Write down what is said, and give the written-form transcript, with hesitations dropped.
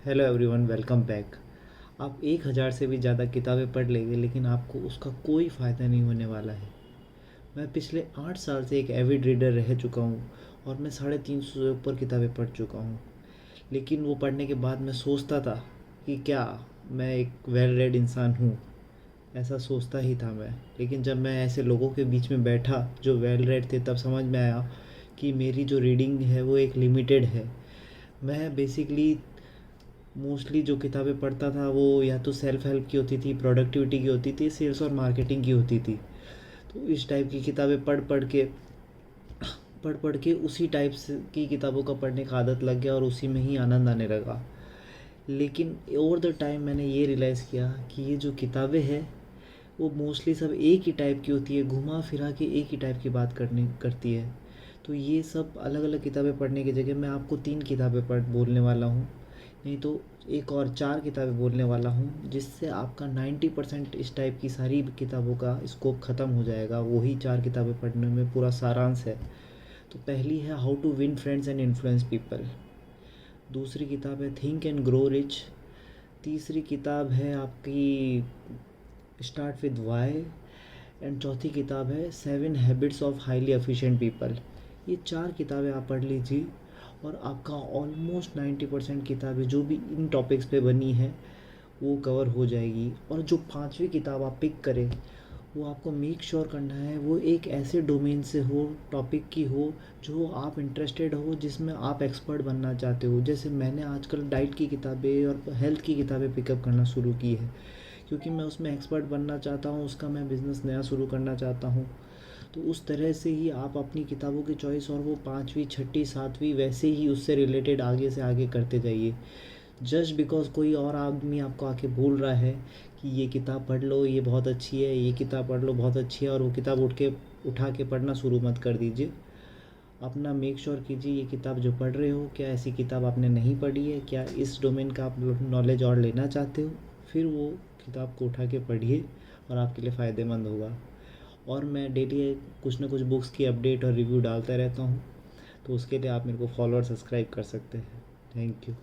Hello everyone, welcome back. आप 1000 से भी ज़्यादा किताबें पढ़ लेंगे लेकिन आपको उसका कोई फ़ायदा नहीं होने वाला है। मैं पिछले 8 साल से एक एविड रीडर रह चुका हूँ और मैं 350 से ऊपर किताबें पढ़ चुका हूँ। लेकिन वो पढ़ने के बाद मैं सोचता था कि क्या मैं एक वेल रेड इंसान हूँ। ऐसा सोचता ही था मैं। लेकिन जब मैं ऐसे लोगों के बीच में बैठा जो वेल रेड थे, तब समझ में आया कि मेरी जो रीडिंग है वो एक लिमिटेड है। मैं बेसिकली मोस्टली जो किताबें पढ़ता था वो या तो सेल्फ हेल्प की होती थी, प्रोडक्टिविटी की होती थी, सेल्स और मार्केटिंग की होती थी। तो इस टाइप की किताबें पढ़ पढ़ के उसी टाइप से की किताबों का पढ़ने का आदत लग गया और उसी में ही आनंद आने लगा। लेकिन ओवर द टाइम मैंने ये रियलाइज़ किया कि ये जो किताबें हैं वो मोस्टली सब एक ही टाइप की होती है, घुमा फिरा के एक ही टाइप की बात करनी करती है। तो ये सब अलग अलग किताबें पढ़ने की जगह मैं आपको 3 किताबें पढ़ बोलने वाला हूँ, नहीं तो एक और 4 किताबें बोलने वाला हूँ, जिससे आपका 90% इस टाइप की सारी किताबों का स्कोप ख़त्म हो जाएगा। वही 4 किताबें पढ़ने में पूरा सारांश है। तो पहली है how to win friends and influence people. दूसरी किताब है थिंक एंड ग्रो रिच। तीसरी किताब है आपकी स्टार्ट विद वाई। एंड चौथी किताब है 7 habits of highly efficient people. ये 4 किताबें आप पढ़ लीजिए और आपका ऑलमोस्ट 90% किताबें जो भी इन टॉपिक्स पे बनी है वो कवर हो जाएगी। और जो 5वीं किताब आप पिक करें वो आपको मेक श्योर करना है वो एक ऐसे डोमेन से हो, टॉपिक की हो जो आप इंटरेस्टेड हो, जिसमें आप एक्सपर्ट बनना चाहते हो। जैसे मैंने आजकल डाइट की किताबें और हेल्थ की किताबें पिकअप करना शुरू की है, क्योंकि मैं उसमें एक्सपर्ट बनना चाहता हूँ, उसका मैं बिज़नेस नया शुरू करना चाहता हूँ। तो उस तरह से ही आप अपनी किताबों की चॉइस और वो 5वीं 6ठी 7वीं वैसे ही उससे रिलेटेड आगे से आगे करते जाइए। जस्ट बिकॉज़ कोई और आदमी आपको आके बोल रहा है कि ये किताब पढ़ लो, ये बहुत अच्छी है, ये किताब पढ़ लो बहुत अच्छी है, और वो किताब उठा के पढ़ना शुरू मत कर दीजिए। अपना मेक श्योर कीजिए ये किताब जो पढ़ रहे हो, क्या ऐसी किताब आपने नहीं पढ़ी है, क्या इस डोमेन का आप नॉलेज और लेना चाहते हो। फिर वो किताब को उठा के पढ़िए और आपके लिए फ़ायदेमंद होगा। और मैं डेली कुछ ना कुछ बुक्स की अपडेट और रिव्यू डालता रहता हूँ, तो उसके लिए आप मेरे को फॉलो और सब्सक्राइब कर सकते हैं। Thank you.